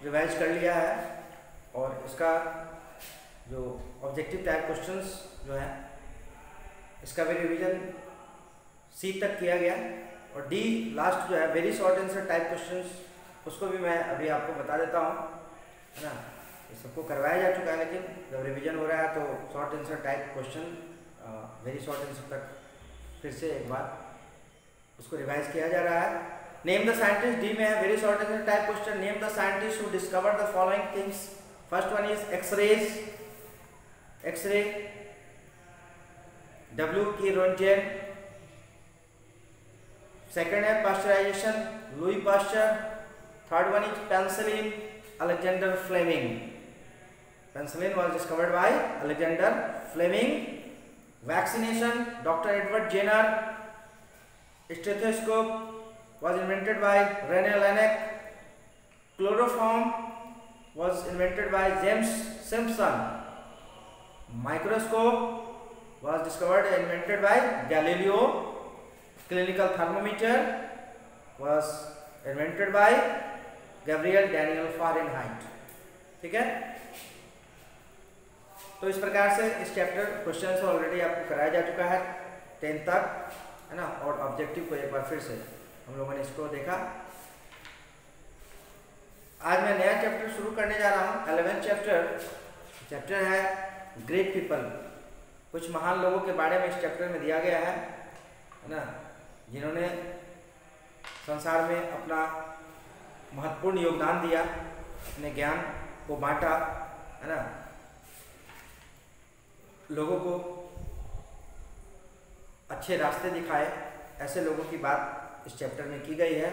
Revise कर लिया है और इसका जो ऑब्जेक्टिव टाइप क्वेश्चंस जो है इसका भी रिवीजन सी तक किया गया और डी लास्ट जो है very short answer type questions उसको भी मैं अभी आपको बता देता हूँ, है ना। ये सबको करवाया जा चुका है, लेकिन जब रिवीजन हो रहा है तो short answer type question very short answer तक फिर से एक बार उसको रिवाइज किया जा रहा है। नेम द साइंटिस्ट, डी में है very short answer type question. Name the scientist who discover the following things. First one is X rays, X ray, W K Roentgen. Second है pasteurisation, Louis Pasteur. Third one is penicillin, Alexander Fleming. Penicillin was discovered by Alexander Fleming. Vaccination, doctor Edward Jenner. Stethoscope was invented by René Laennec. Chloroform was invented by James Simpson. Microscope was discovered and invented by Galileo. Clinical thermometer was invented by Gabriel Daniel Fahrenheit. ठीक है, तो इस प्रकार से इस chapter question से already आपको कराया जा चुका है 10 तक, है ना। और ऑब्जेक्टिव को एक बार फिर से हम लोगों ने इसको देखा। आज मैं नया चैप्टर शुरू करने जा रहा हूँ, 11th चैप्टर है ग्रेट पीपल। कुछ महान लोगों के बारे में इस चैप्टर में दिया गया है ना, जिन्होंने संसार में अपना महत्वपूर्ण योगदान दिया, अपने ज्ञान को बांटा, है ना, लोगों को अच्छे रास्ते दिखाए। ऐसे लोगों की बात इस चैप्टर में की गई है।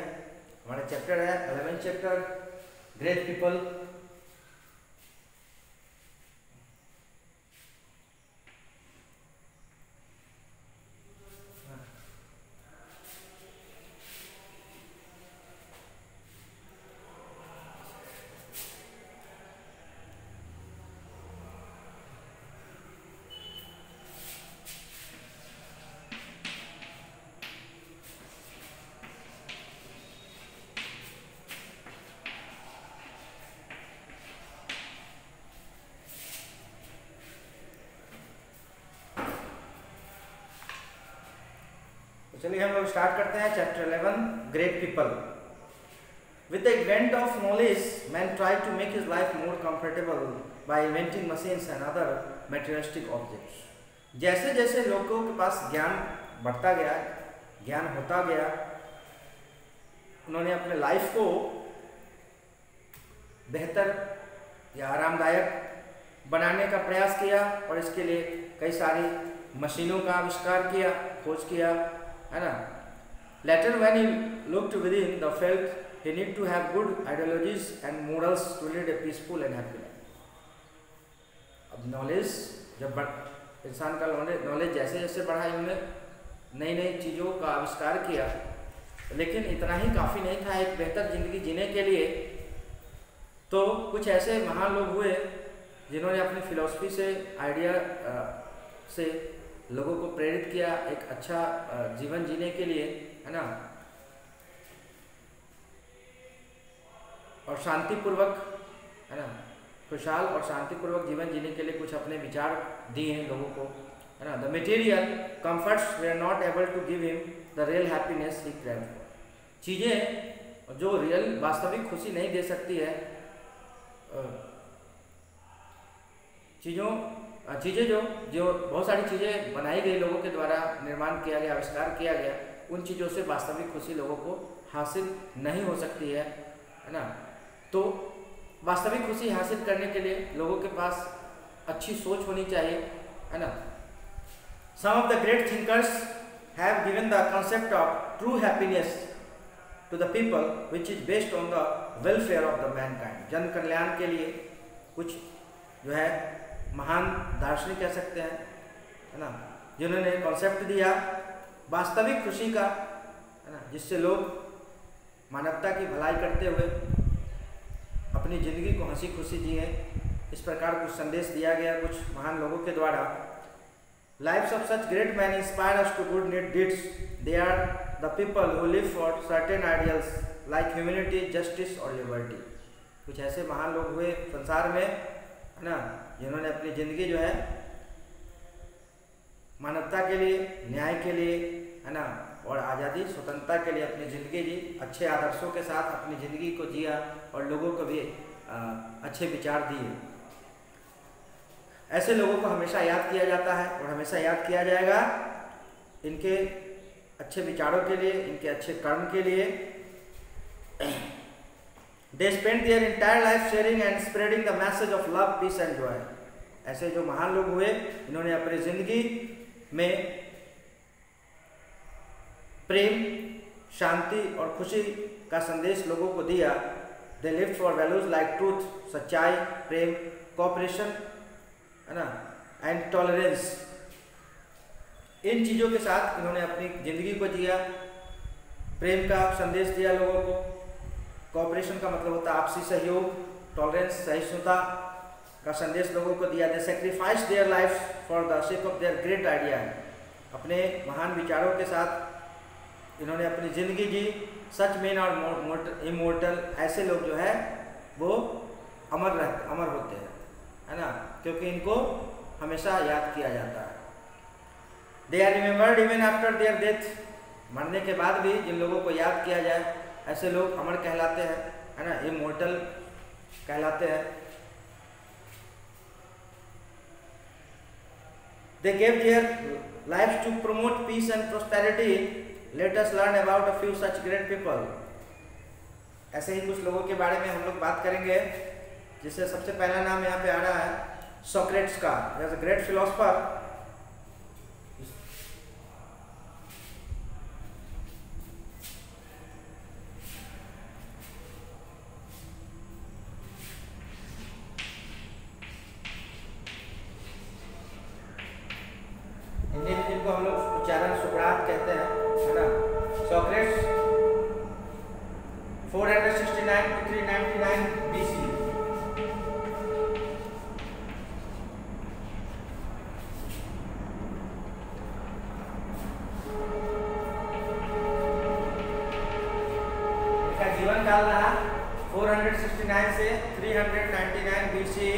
हमारा चैप्टर है 11th चैप्टर ग्रेट पीपल। चलिए हम लोग स्टार्ट करते हैं chapter 11 great people. With the advent of knowledge man try to make his life more comfortable by inventing machines and other materialistic objects. जैसे जैसे लोगों के पास ज्ञान बढ़ता गया, ज्ञान होता गया, उन्होंने अपने लाइफ को बेहतर या आरामदायक बनाने का प्रयास किया और इसके लिए कई सारी मशीनों का आविष्कार किया, खोज किया, है ना। Later when he looked within, the felt he need to have good ideologies and morals to lead a peaceful and happy life. अब नॉलेज जब इंसान का नॉलेज जैसे जैसे बढ़ा, इन्होंने नई नई चीज़ों का आविष्कार किया, लेकिन इतना ही काफ़ी नहीं था एक बेहतर ज़िंदगी जीने के लिए। तो कुछ ऐसे महान लोग हुए जिन्होंने अपनी फिलॉसफी से, आइडिया से लोगों को प्रेरित किया एक अच्छा जीवन जीने के लिए, है ना, और शांतिपूर्वक, है ना, खुशहाल और शांतिपूर्वक जीवन जीने के लिए कुछ अपने विचार दिए हैं लोगों को, है ना। The material comforts they are not able to give him the real happiness he craved for. चीज़ें जो रियल वास्तविक खुशी नहीं दे सकती है, चीज़ें जो बहुत सारी चीज़ें बनाई गई, लोगों के द्वारा निर्माण किया गया, आविष्कार किया गया, उन चीज़ों से वास्तविक खुशी लोगों को हासिल नहीं हो सकती है ना। तो वास्तविक खुशी हासिल करने के लिए लोगों के पास अच्छी सोच होनी चाहिए, है ना। Some of the great thinkers have given the concept of true happiness to the people which is based on the welfare of the mankind. जन कल्याण के लिए कुछ जो है महान दार्शनिक कह सकते हैं, है ना, जिन्होंने कॉन्सेप्ट दिया वास्तविक खुशी का, है ना, जिससे लोग मानवता की भलाई करते हुए अपनी ज़िंदगी को हंसी खुशी जिए। इस प्रकार कुछ संदेश दिया गया कुछ महान लोगों के द्वारा। Lives of such great men inspire us to good deeds. They are the people who live for certain ideals like humanity, justice और लिबर्टी। कुछ ऐसे महान लोग हुए संसार में, है ना, जिन्होंने अपनी ज़िंदगी जो है मानवता के लिए, न्याय के लिए, है ना, और आज़ादी स्वतंत्रता के लिए अपनी ज़िंदगी जी, अच्छे आदर्शों के साथ अपनी ज़िंदगी को जिया और लोगों को भी अच्छे विचार दिए। ऐसे लोगों को हमेशा याद किया जाता है और हमेशा याद किया जाएगा इनके अच्छे विचारों के लिए, इनके अच्छे कर्म के लिए। They spent their entire life sharing and spreading the message of love, peace and joy. ऐसे जो महान लोग हुए, इन्होंने अपनी जिंदगी में प्रेम, शांति और खुशी का संदेश लोगों को दिया। They lived for values like truth, सच्चाई, प्रेम, कोऑपरेशन, है ना, एंड टॉलरेंस। इन चीज़ों के साथ इन्होंने अपनी ज़िंदगी को जिया। प्रेम का संदेश दिया लोगों को, कोऑपरेशन का मतलब होता है आपसी सहयोग, टॉलरेंस सहिष्णुता का संदेश लोगों को दिया। दे sacrifice their life for the sake of their great idea. अपने महान विचारों के साथ इन्होंने अपनी ज़िंदगी जी। सच मेन और इमोर्टल, ऐसे लोग जो है वो अमर होते हैं, है ना, क्योंकि इनको हमेशा याद किया जाता है। They are remembered even after their death. मरने के बाद भी जिन लोगों को याद किया जाए, ऐसे लोग अमर कहलाते हैं, है ना, इमोर्टल कहलाते हैं। They gave their life to promote peace and prosperity. Let us learn about a few such great people. ऐसे ही कुछ लोगों के बारे में हम लोग बात करेंगे, जिससे सबसे पहला नाम यहाँ पे आ रहा है सोक्रेट्स का। He was a great philosopher. Hindi में जिनको हम लोग उच्चारण सुकरात कहते हैं, है ना। Socrates 469 to 399 BC। इनका जीवन काल रहा 469 से 399 BC,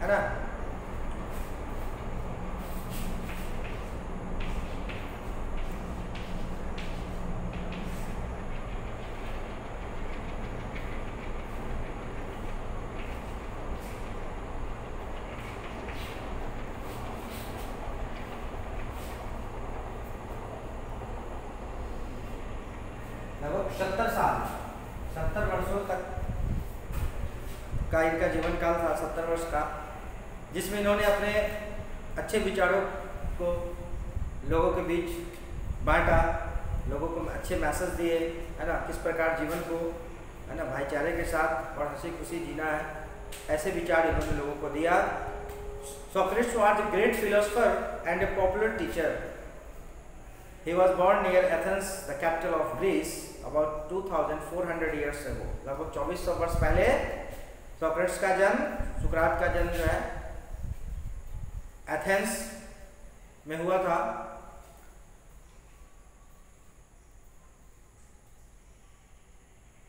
है ना। लगभग 70 वर्षों तक का इनका जीवन काल था, 70 वर्ष का, जिसमें इन्होंने अपने अच्छे विचारों को लोगों के बीच बांटा, लोगों को अच्छे मैसेज दिए, है ना, किस प्रकार जीवन को, है ना, भाईचारे के साथ और हंसी खुशी जीना है, ऐसे विचार इन्होंने लोगों को दिया। Socrates was a great philosopher and A popular teacher. He was born near Athens, the capital of Greece, about 2400 years ago. लगभग 2400 वर्ष पहले सोक्रेट्स का जन्म, सुकरात का जन्म जो है एथेंस में हुआ था।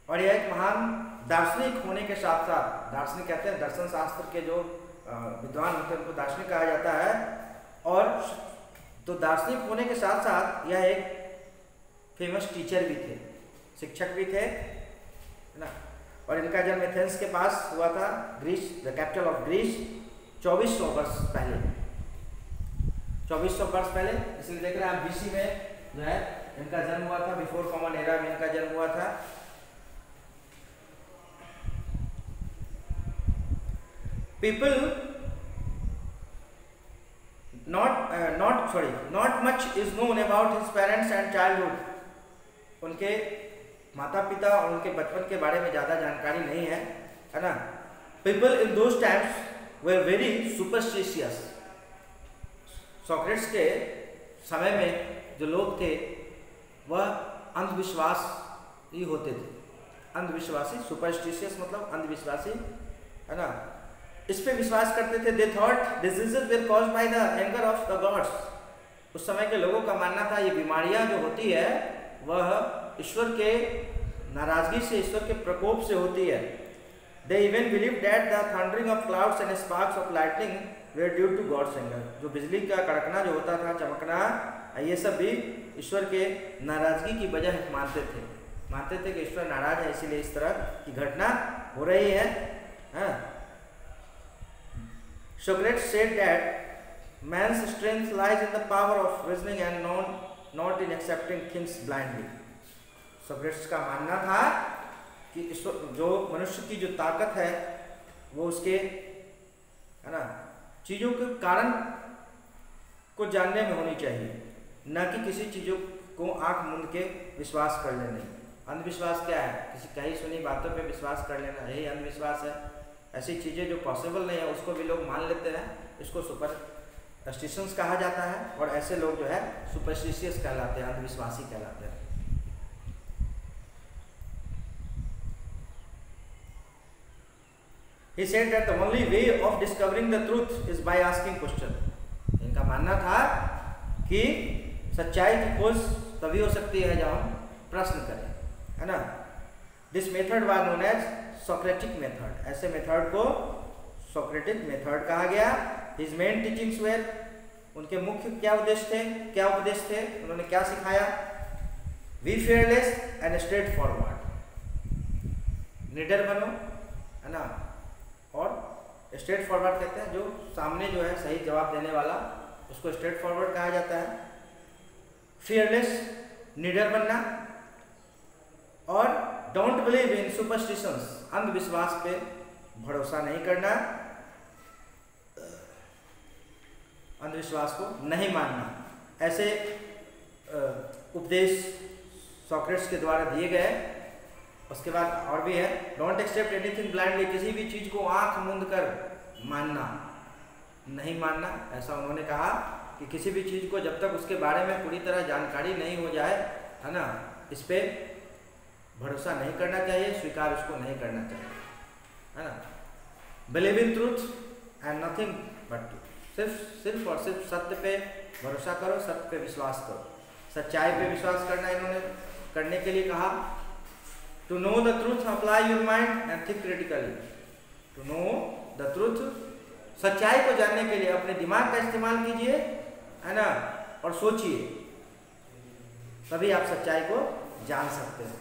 और यह एक महान दार्शनिक होने के साथ साथ, दार्शनिक कहते हैं दर्शन शास्त्र के जो विद्वान होते हैं उनको दार्शनिक कहा जाता है। और तो दार्शनिक होने के साथ साथ यह एक फेमस टीचर भी थे, शिक्षक भी थे, है ना। और इनका जन्म एथेंस के पास हुआ था, Greece, the capital of Greece, 2400 वर्ष पहले। 2400 वर्ष पहले, इसलिए देख रहे हैं आप BC में जो है इनका जन्म हुआ था, बिफोर कॉमन एरा में इनका जन्म हुआ था। People not much is known about his parents and childhood। उनके माता पिता और उनके बचपन के बारे में ज़्यादा जानकारी नहीं है, है ना। People in those times were very superstitious। Socrates के समय में जो लोग थे वह अंधविश्वास ही होते थे। अंधविश्वासी, सुपरस्टिशियस मतलब अंधविश्वासी, है ना, इस पे विश्वास करते थे। They thought diseases were caused by the anger of the God's. उस समय के लोगों का मानना था ये बीमारियां जो होती है वह ईश्वर के नाराजगी से, ईश्वर के प्रकोप से होती है। They even believed that the thundering of clouds and sparks of lightning were due to God's anger. जो बिजली का कड़कना जो होता था, चमकना, ये सब भी ईश्वर के नाराजगी की वजह मानते थे कि ईश्वर नाराज है, इसीलिए इस तरह की घटना हो रही है। Socrates said that man's strength lies in the power of reasoning and not in accepting things blindly. Socrates का मानना था कि जो मनुष्य की जो ताकत है वो उसके, है ना, चीज़ों के कारण को जानने में होनी चाहिए, न कि किसी चीज़ों को आंख मूंद के विश्वास कर लेने। अंधविश्वास क्या है? किसी कही सुनी बातों पे विश्वास कर लेना, यही अंधविश्वास है। ऐसी चीज़ें जो पॉसिबल नहीं है उसको भी लोग मान लेते हैं, इसको सुपरस्टिशंस कहा जाता है, और ऐसे लोग जो है सुपरस्टिशियस कहलाते हैं, अंधविश्वासी कहलाते हैं। He said that the only way of discovering the truth is by asking question. इनका मानना था कि सच्चाई की खोज तभी हो सकती है जब हम प्रश्न करें, है ना। This method was known as Socratic method. ऐसे मेथड को Socratic method कहा गया। His main teachings were, उनके मुख्य क्या उपदेश थे, उन्होंने क्या सिखाया? Be fearless and straightforward. निडर बनो, है ना, और स्ट्रेट फॉरवर्ड कहते हैं, जो सामने जो है सही जवाब देने वाला, उसको स्ट्रेट फॉरवर्ड कहा जाता है। फियरलेस, निडर बनना, और डोंट बिलीव इन सुपरस्टिशंस, अंधविश्वास पे भरोसा नहीं करना, अंधविश्वास को नहीं मानना। ऐसे उपदेश सॉक्रेट्स के द्वारा दिए गए। उसके बाद और भी है, डोंट एक्सेप्ट एनीथिंग ब्लाइंडली, किसी भी चीज़ को आंख मूंद कर मानना, नहीं मानना। ऐसा उन्होंने कहा कि किसी भी चीज़ को जब तक उसके बारे में पूरी तरह जानकारी नहीं हो जाए, है ना, इस पे भरोसा नहीं करना चाहिए, स्वीकार उसको नहीं करना चाहिए, है ना। Believe in truth and nothing but truth, सिर्फ और सिर्फ सत्य पे भरोसा करो, सत्य पे विश्वास करो, सच्चाई पे विश्वास करना इन्होंने करने के लिए कहा। To know the truth, apply your mind and think critically. To know the truth, सच्चाई को जानने के लिए अपने दिमाग का इस्तेमाल कीजिए, है ना, और सोचिए, तभी आप सच्चाई को जान सकते हैं।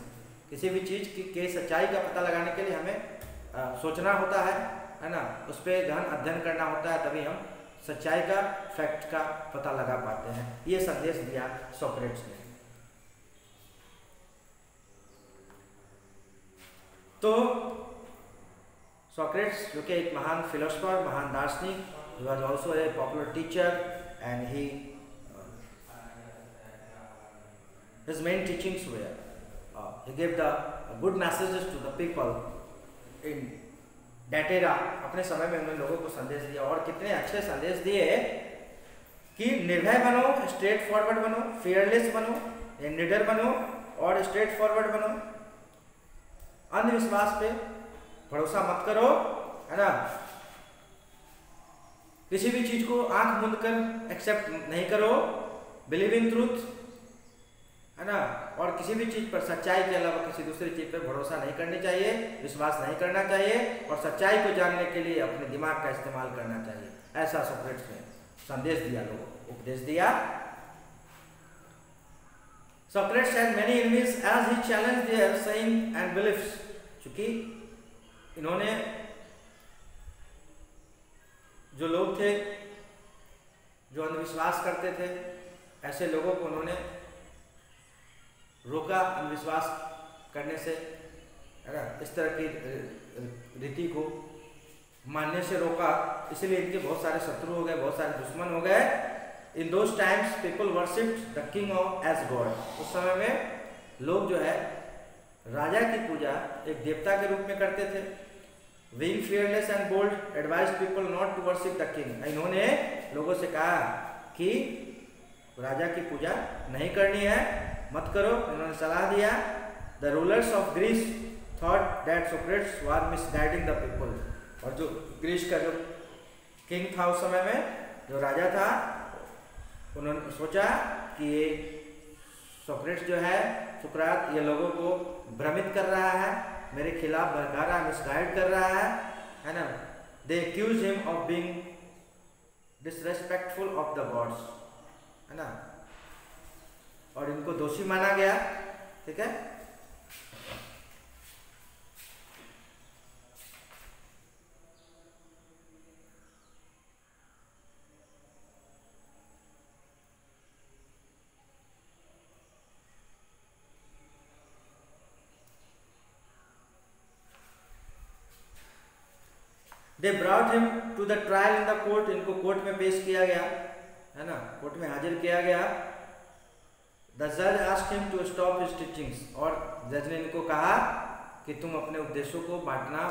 किसी भी चीज़ की सच्चाई का पता लगाने के लिए हमें सोचना होता है ना, उस पर गहन अध्ययन करना होता है, तभी हम सच्चाई का, फैक्ट का पता लगा पाते हैं। ये संदेश दिया सॉक्रेट्स ने। तो सॉक्रेट्स जो कि एक महान फिलोसफर, महान दार्शनिक, he was also a popular teacher and his main teachings were he gave the good messages to the people in that era. अपने समय में उन्होंने लोगों को संदेश दिया, और कितने अच्छे संदेश दिए कि निर्भय बनो, स्ट्रेट फॉरवर्ड बनो, फियरलेस बनो, निडर बनो और स्ट्रेट फॉरवर्ड बनो, अंधविश्वास पे भरोसा मत करो, है ना, किसी भी चीज को आंख मूंद कर एक्सेप्ट नहीं करो, बिलीव इन ट्रूथ, है ना, और किसी भी चीज पर सच्चाई के अलावा किसी दूसरी चीज पर भरोसा नहीं करनी चाहिए, विश्वास नहीं करना चाहिए, और सच्चाई को जानने के लिए अपने दिमाग का इस्तेमाल करना चाहिए। ऐसा सॉक्रेट्स ने संदेश दिया, लोगों को उपदेश दिया। Socrates had many enemies as he challenged their saying and beliefs. चूंकि इन्होंने जो लोग थे जो अंधविश्वास करते थे, ऐसे लोगों को उन्होंने रोका अंधविश्वास करने से, है ना, इस तरह की रीति को मानने से रोका। इसलिए इनके बहुत सारे शत्रु हो गए, बहुत सारे दुश्मन हो गए। In those times people worshipped the king as God. उस समय में लोग जो है राजा की पूजा एक देवता के रूप में करते थे। Being fearless and bold, advised people not to worship the king. इन्होंने लोगों से कहा कि राजा की पूजा नहीं करनी है, मत करो, इन्होंने सलाह दिया। The rulers of Greece thought that Socrates was misguiding the people. और जो ग्रीस का जो किंग था उस समय में, जो राजा था, उन्होंने सोचा कि ये सोक्रेट्स जो है, सुकरात, ये लोगों को भ्रमित कर रहा है, मेरे खिलाफ भड़का रहा है, मिसगाइड कर रहा है ना। They accuse him of being disrespectful of the gods, है ना, और इनको दोषी माना गया। ठीक है, they brought him to the trial in the court, इनको कोर्ट में पेश किया गया, है ना, कोर्ट में हाजिर किया गया। द जज asked him to stop his teachings, और जज ने इनको कहा कि तुम अपने उपदेशों को बांटना,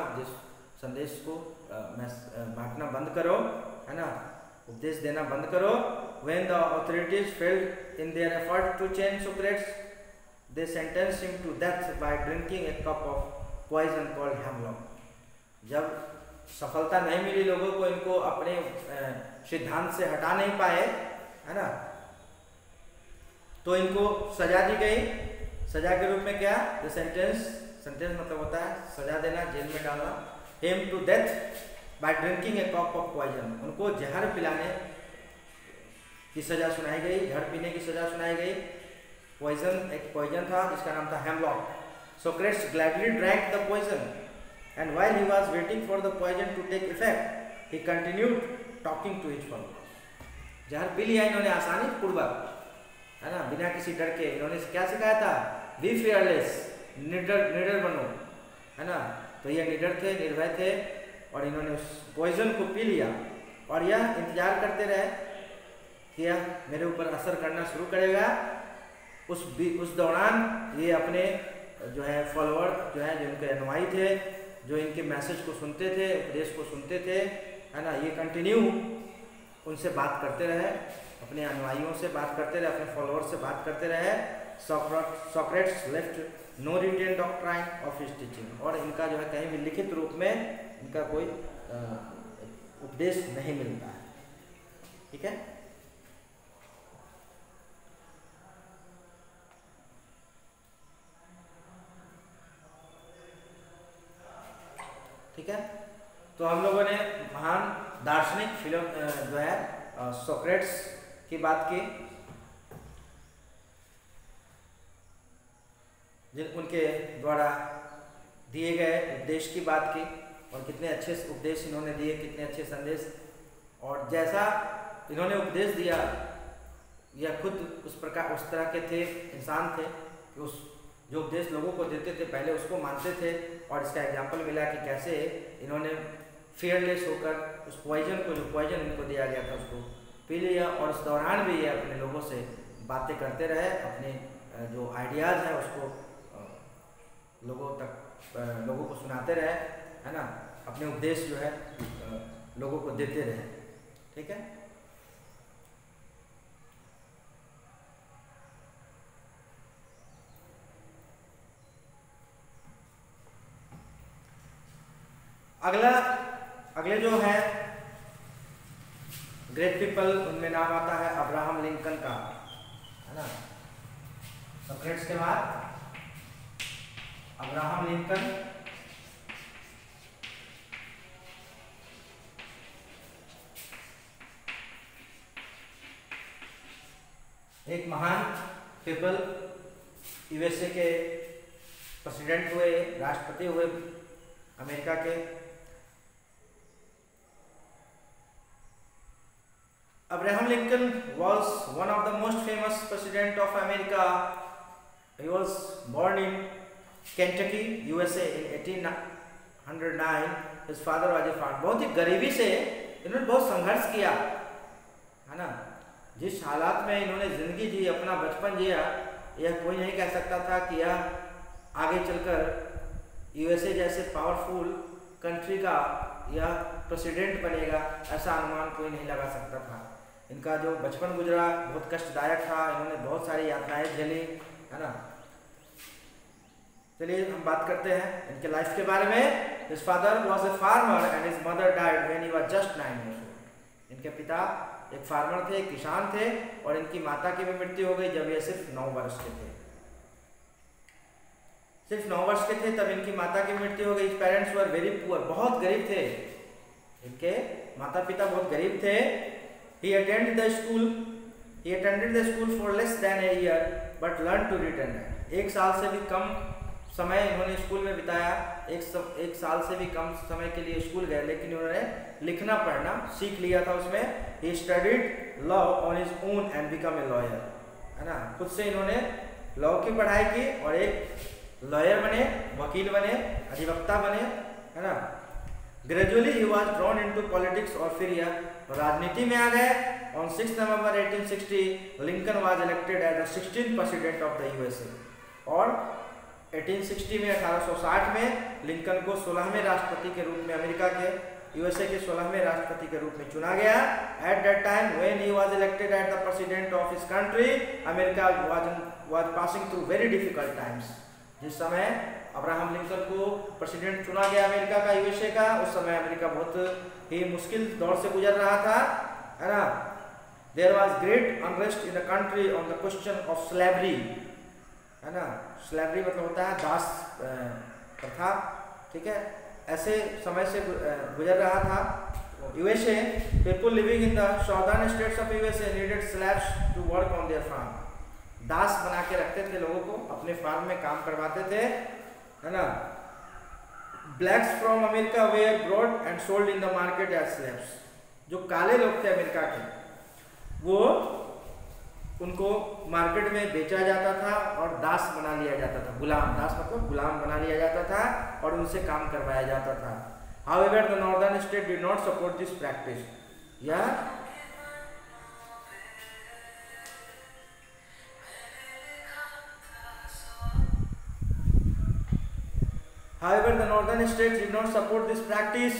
संदेश को बांटना बंद करो, है ना, उपदेश देना बंद करो। When the authorities failed in their effort to change Socrates, they sentenced him to death by drinking a cup of poison called hemlock. जब सफलता नहीं मिली लोगों को, इनको अपने सिद्धांत से हटा नहीं पाए, है ना, तो इनको सजा दी गई। सजा के रूप में क्या, द सेंटेंस मतलब होता है सजा देना, जेल में डालना। Him to death by drinking a cup of poison, उनको जहर पिलाने की सजा सुनाई गई, जहर पीने की सजा सुनाई गई। पॉइजन, एक पॉइजन था जिसका नाम था hemlock. Socrates gladly drank the poison, and while he was waiting for the poison to take effect, he continued talking to his followers. जहर पी लिया इन्होंने आसानी पूर्वक, है ना, बिना किसी डर के। इन्होंने क्या सिखाया था, बी फियरलेस, निडर बनो, है ना। तो ये निडर थे, निर्भय थे, और इन्होंने उस पॉइजन को पी लिया और यह इंतजार करते रहे कि यह मेरे ऊपर असर करना शुरू करेगा। उस दौरान ये अपने जो है फॉलोअर, जो है जो इनके अनुयायी थे, जो इनके मैसेज को सुनते थे, उपदेश को सुनते थे, है ना, ये कंटिन्यू उनसे बात करते रहे, अपने अनुयायियों से बात करते रहे, अपने फॉलोअर से बात करते रहे। Socrates left no written doctrine of his teaching, और इनका जो है कहीं भी लिखित रूप में इनका कोई उपदेश नहीं मिलता है। ठीक है, ठीक है। तो हम लोगों ने महान दार्शनिक फिल्म जो है सोक्रेट्स की बात की, जिन उनके द्वारा दिए गए उपदेश की बात की, और कितने अच्छे उपदेश इन्होंने दिए, कितने अच्छे संदेश। और जैसा इन्होंने उपदेश दिया, यह खुद उस तरह के थे, इंसान थे कि उस जो उपदेश लोगों को देते थे पहले उसको मानते थे। और इसका एग्जाम्पल मिला कि कैसे इन्होंने फियरलेस होकर उस पॉइजन को, जो पॉइजन इनको दिया गया था, उसको पी लिया, और उस दौरान भी ये अपने लोगों से बातें करते रहे, अपने जो आइडियाज़ हैं उसको लोगों को सुनाते रहे, है ना, अपने उपदेश जो है लोगों को देते रहे। ठीक है, अगले जो है ग्रेट पीपल, उनमें नाम आता है अब्राहम लिंकन का, है ना। सोक्रेट्स के बाद अब्राहम लिंकन, एक महान पीपल, यूएसए के प्रेसिडेंट हुए, राष्ट्रपति हुए अमेरिका के। Abraham Lincoln was one of the most famous president of America. He was born in Kentucky, USA in 1809. His father was a farmer. बहुत ही गरीबी से इन्होंने बहुत संघर्ष किया, है ना। जिस हालात में इन्होंने जिंदगी जी, अपना बचपन जिया, यह कोई नहीं कह सकता था कि यह आगे चलकर यूएसए जैसे पावरफुल कंट्री का यह प्रेसिडेंट बनेगा, ऐसा अनुमान कोई नहीं लगा सकता था। इनका जो बचपन गुजरा बहुत कष्टदायक था, इन्होंने बहुत सारी यातनाएं झेली, है ना। चलिए हम बात करते हैं इनके लाइफ के बारे में। His father was a farmer and his mother died when he was just 9 years old. इनके पिता एक फार्मर थे, किसान थे, और इनकी माता की भी मृत्यु हो गई जब ये सिर्फ 9 वर्ष के थे। सिर्फ 9 वर्ष के थे तब इनकी माता की मृत्यु हो गई। पेरेंट्स वर वेरी पुअर, बहुत गरीब थे, इनके माता पिता बहुत गरीब थे। He attended the school for less than a year but learned to read and write। 1 साल से भी कम समय इन्होंने स्कूल में बिताया, एक साल से भी कम समय के लिए स्कूल गए, लेकिन उन्होंने लिखना पढ़ना सीख लिया था उसमें। He studied law on his own and become a lawyer, है ना, खुद से इन्होंने लॉ की पढ़ाई की और एक लॉयर बने, वकील बने, अधिवक्ता बने, है ना। Gradually he was drawn into politics और फिर यह राजनीति में आ गए। On 6 November 1860 Lincoln was elected as the 16th president of the USA. और 1860 में 1860 में लिंकन को 16वें राष्ट्रपति के रूप में, अमेरिका के यूएसए के 16वें राष्ट्रपति के रूप में चुना गया। At that time when he was elected as the president of his country, America was passing through very difficult times. जिस समय अब्राहम लिंकन को प्रेसिडेंट चुना गया अमेरिका का, यूएसए का, उस समय अमेरिका बहुत ही मुश्किल दौर से गुजर रहा था, है ना। There was great unrest in the country on the question of slavery, है ना। स्लेवरी मतलब होता है दास प्रथा, ठीक है। ऐसे समय से गुजर रहा था USA. People living in the southern states of USA needed slaves to work on their farm. दास बना के रखते थे लोगों को, अपने फार्म में काम करवाते थे, है ना। Blacks from America were brought and sold in the market as slaves. जो काले लोग थे अमेरिका के, वो उनको मार्केट में बेचा जाता था और दास बना लिया जाता था, गुलाम, दास मतलब गुलाम बना लिया जाता था और उनसे काम करवाया जाता था। However, the northern state did not support this practice. However, the northern states did not support this practice,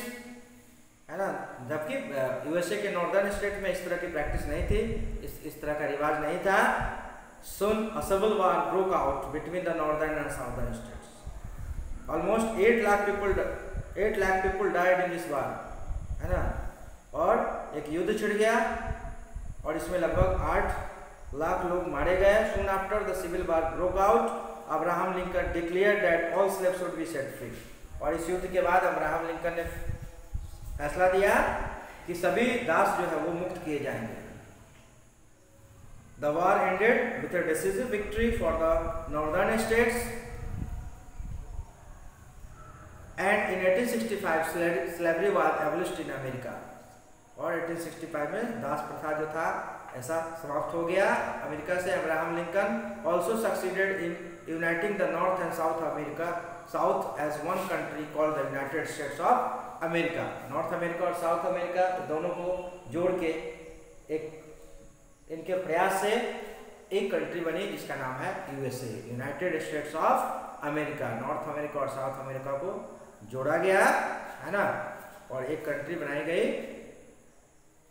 है ना। जबकि यूएसए के नॉर्दर्न स्टेट में इस तरह की प्रैक्टिस नहीं थी, इस तरह का रिवाज नहीं था। Soon a civil war broke out between the northern and southern states. Almost 8 lakh people died in this war, है ना। और एक युद्ध छिड़ गया और इसमें लगभग 8 लाख लोग मारे गए। Soon after the civil war broke out, Abraham Lincoln declared that all slaves should be set free। और इस युद्ध के बाद अब्राहम लिंकन ने फैसला दिया कि सभी दास जो है वो मुक्त किए जाएंगे। The war ended with a decisive victory for the northern states, and in 1865 slavery was abolished in America। और 1865 में दास प्रथा जो था ऐसा समाप्त हो गया अमेरिका से। Abraham Lincoln also succeeded in uniting the North and South as one country called the United States of America. North America और साउथ अमेरिका दोनों को जोड़ के एक इनके प्रयास से एक कंट्री बनी जिसका नाम है USA, United states of America. North America और साउथ अमेरिका को जोड़ा गया, है ना, और एक कंट्री बनाई गई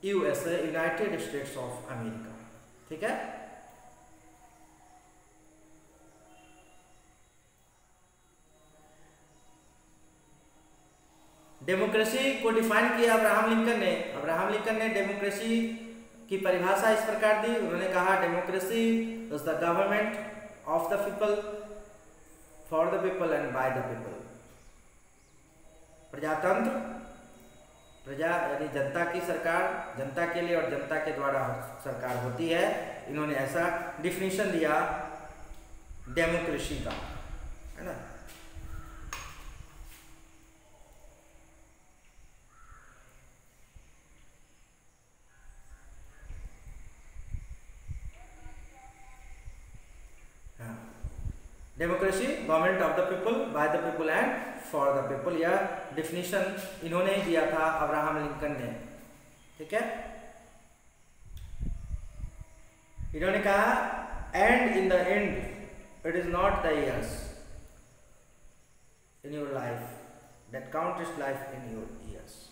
USA, United states of America, ठीक है। डेमोक्रेसी को डिफाइन किया अब्राहम लिंकन ने। अब्राहम लिंकन ने डेमोक्रेसी की परिभाषा इस प्रकार दी। उन्होंने कहा democracy is the government of the people, for the people and by the people. प्रजातंत्र, प्रजा यानी जनता की सरकार, जनता के लिए और जनता के द्वारा सरकार होती है। इन्होंने ऐसा डिफिनीशन दिया डेमोक्रेसी का, है ना। Democracy government of the people, by the people and for the people, यह डिफिनीशन इन्होंने ही दिया था अब्राहम लिंकन ने, ठीक है। इन्होंने कहा and in the end it is not the years in your life that count is life in your ears.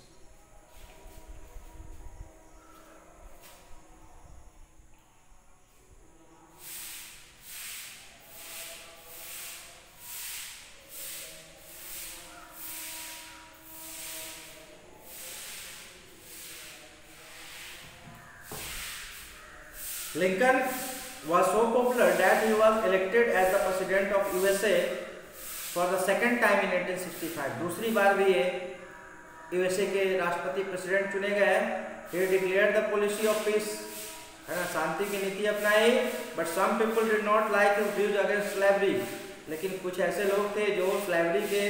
Lincoln was so popular that he was elected as the president of USA for the second time in 1865, दूसरी बार भी ये USA के राष्ट्रपति president चुने गए। He declared the policy of peace, है ना, शांति की नीति अपनाई। But some people did not like his views against slavery, लेकिन कुछ ऐसे लोग थे जो स्लेवरी के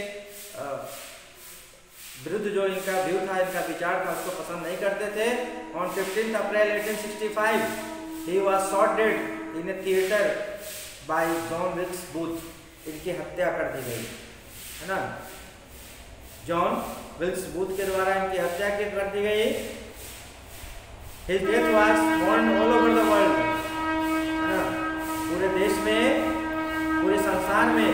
विरुद्ध जो इनका व्यू था, इनका विचार था, उसको पसंद नहीं करते थे। On 15 April 1865 he was shot dead in a theatre by John Wilkes Booth, इनकी हत्या कर दी गई, है ना, जॉन विल्स बूथ के द्वारा इनकी हत्या कर दी गई। His death was mourned all over the world, है ना, पूरे देश में, पूरे संसार में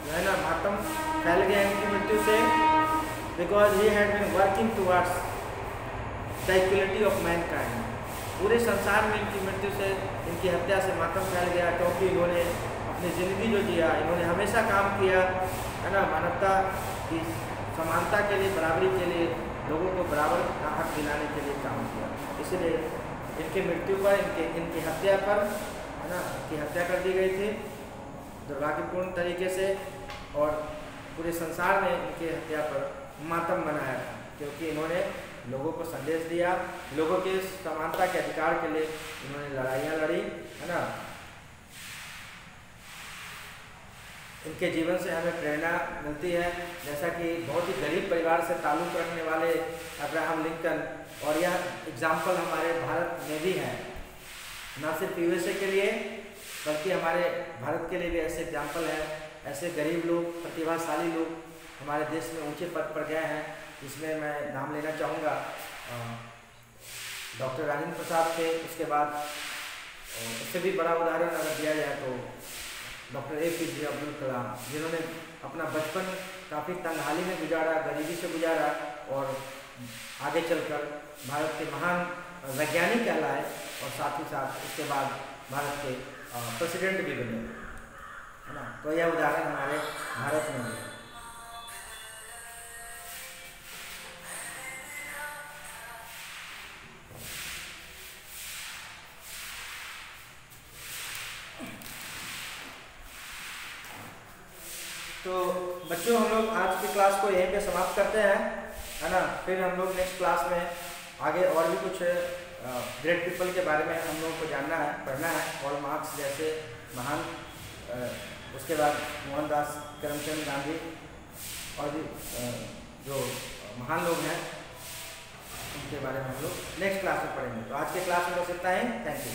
जो है ना मातम फैल गया इनकी मृत्यु से। Because he had been working towards the equality of mankind, पूरे संसार में इनकी मृत्यु से, इनकी हत्या से मातम फैल गया, क्योंकि इन्होंने अपनी ज़िंदगी जो जिया, इन्होंने हमेशा काम किया, है ना, मानवता की समानता के लिए, बराबरी के लिए, लोगों को बराबर का हक दिलाने के लिए काम किया। इसलिए इनकी मृत्यु पर, इनकी हत्या पर, है ना, इनकी हत्या कर दी गई थी दुर्भाग्यपूर्ण तरीके से, और पूरे संसार ने इनकी हत्या पर मातम मनाया था, क्योंकि इन्होंने लोगों को संदेश दिया, लोगों के समानता के अधिकार के लिए इन्होंने लड़ाइयाँ लड़ी, है ना। इनके जीवन से हमें प्रेरणा मिलती है, जैसा कि बहुत ही गरीब परिवार से ताल्लुक़ रखने वाले अब्राहम लिंकन, और यह एग्जाम्पल हमारे भारत में भी है, ना सिर्फ यूएसए के लिए बल्कि हमारे भारत के लिए भी ऐसे एग्जाम्पल है। ऐसे गरीब लोग, प्रतिभाशाली लोग हमारे देश में ऊंचे पद पर गए हैं, जिसमें मैं नाम लेना चाहूँगा डॉक्टर राजेंद्र प्रसाद थे, उसके बाद उससे भी बड़ा उदाहरण अगर दिया जाए तो डॉक्टर APJ अब्दुल कलाम, जिन्होंने अपना बचपन काफ़ी तंगहाली में गुजारा, गरीबी से गुजारा, और आगे चलकर भारत के महान वैज्ञानिक कहलाए, और साथ ही साथ उसके बाद भारत के प्रेसिडेंट भी बने, है ना। तो यह उदाहरण हमारे भारत में है। तो बच्चों, हम लोग आज की क्लास को यहीं पे समाप्त करते हैं, है ना। फिर हम लोग नेक्स्ट क्लास में आगे और भी कुछ ग्रेट पीपल के बारे में हम लोगों को जानना है, पढ़ना है, और मार्क्स जैसे महान, उसके बाद मोहनदास करमचंद गांधी, और भी जो महान लोग हैं उनके बारे में हम लोग नेक्स्ट क्लास में पढ़ेंगे। तो आज के क्लास में बस इतना ही। Thank you.